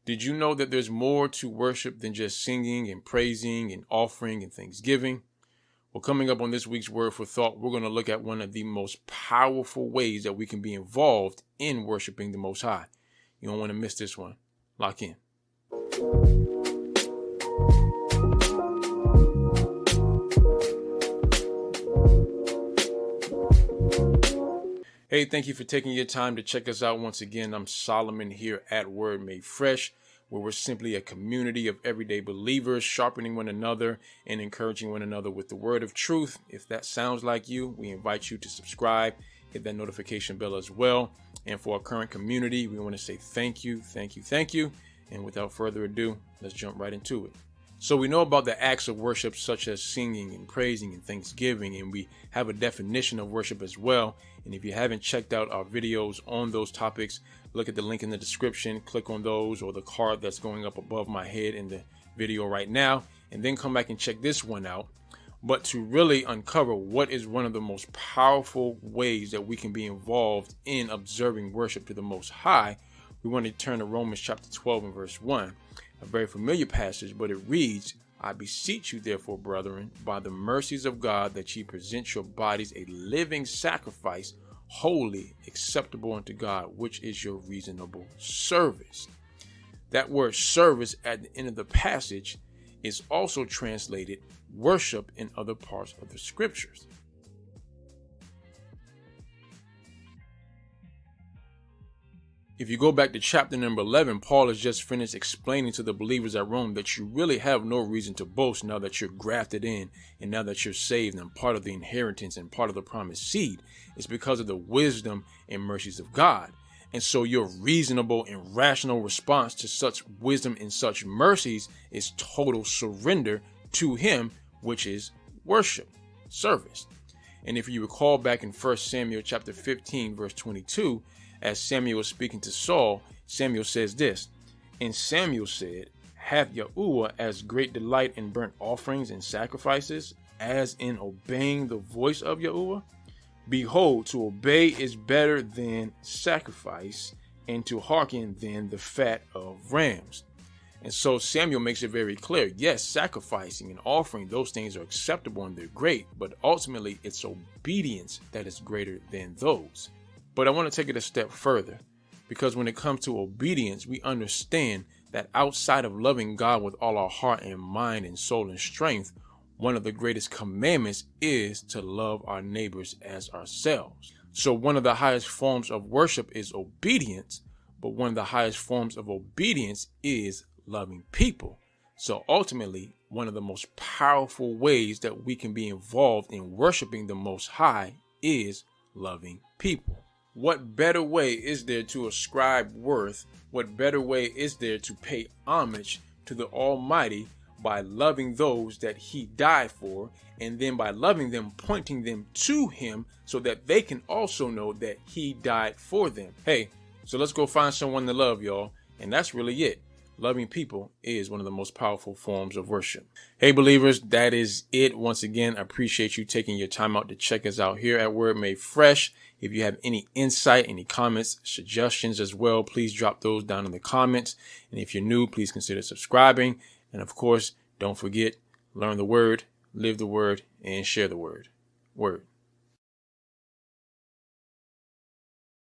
Did you know that there's more to worship than just singing and praising and offering and thanksgiving? Well, coming up on this week's Word for Thought, we're going to look at one of the most powerful ways that we can be involved in worshiping the Most High. You don't want to miss this one. Lock in. Hey, thank you for taking your time to check us out once again. I'm Solomon here at Word Made Fresh, where we're simply a community of everyday believers, sharpening one another and encouraging one another with the word of truth. If that sounds like you, we invite you to subscribe, hit that notification bell as well. And for our current community, we want to say thank you. And without further ado, let's jump right into it. So we know about the acts of worship such as singing and praising and thanksgiving, and we have a definition of worship as well. And if you haven't checked out our videos on those topics, look at the link in the description, click on those or the card that's going up above my head in the video right now, and then come back and check this one out. But to really uncover what is one of the most powerful ways that we can be involved in observing worship to the Most High, we want to turn to Romans chapter 12 and verse 1. A very familiar passage, but it reads, I beseech you, therefore, brethren, by the mercies of God, that ye present your bodies a living sacrifice, holy, acceptable unto God, which is your reasonable service. That word service at the end of the passage is also translated worship in other parts of the scriptures. If you go back to chapter number 11, Paul has just finished explaining to the believers at Rome that you really have no reason to boast now that you're grafted in and now that you're saved and part of the inheritance and part of the promised seed. It's because of the wisdom and mercies of God. And so your reasonable and rational response to such wisdom and such mercies is total surrender to Him, which is worship, service. And if you recall back in 1 Samuel chapter 15, verse 22, as Samuel was speaking to Saul, Samuel says this, and Samuel said, hath Yahuwah as great delight in burnt offerings and sacrifices as in obeying the voice of Yahuwah? Behold, to obey is better than sacrifice, and to hearken than the fat of rams. And so Samuel makes it very clear, yes, sacrificing and offering, those things are acceptable and they're great, but ultimately it's obedience that is greater than those. But I want to take it a step further, because when it comes to obedience, we understand that outside of loving God with all our heart and mind and soul and strength, one of the greatest commandments is to love our neighbors as ourselves. So one of the highest forms of worship is obedience, but one of the highest forms of obedience is loving people. So ultimately, one of the most powerful ways that we can be involved in worshiping the Most High is loving people. What better way is there to ascribe worth? What better way is there to pay homage to the Almighty by loving those that He died for, and then by loving them, pointing them to Him so that they can also know that He died for them? Hey, so let's go find someone to love, y'all. And that's really it. Loving people is one of the most powerful forms of worship. Hey, believers, that is it. Once again, I appreciate you taking your time out to check us out here at Word Made Fresh. If you have any insight, any comments, suggestions as well, please drop those down in the comments. And if you're new, please consider subscribing. And of course, don't forget, learn the word, live the word, and share the word. Word.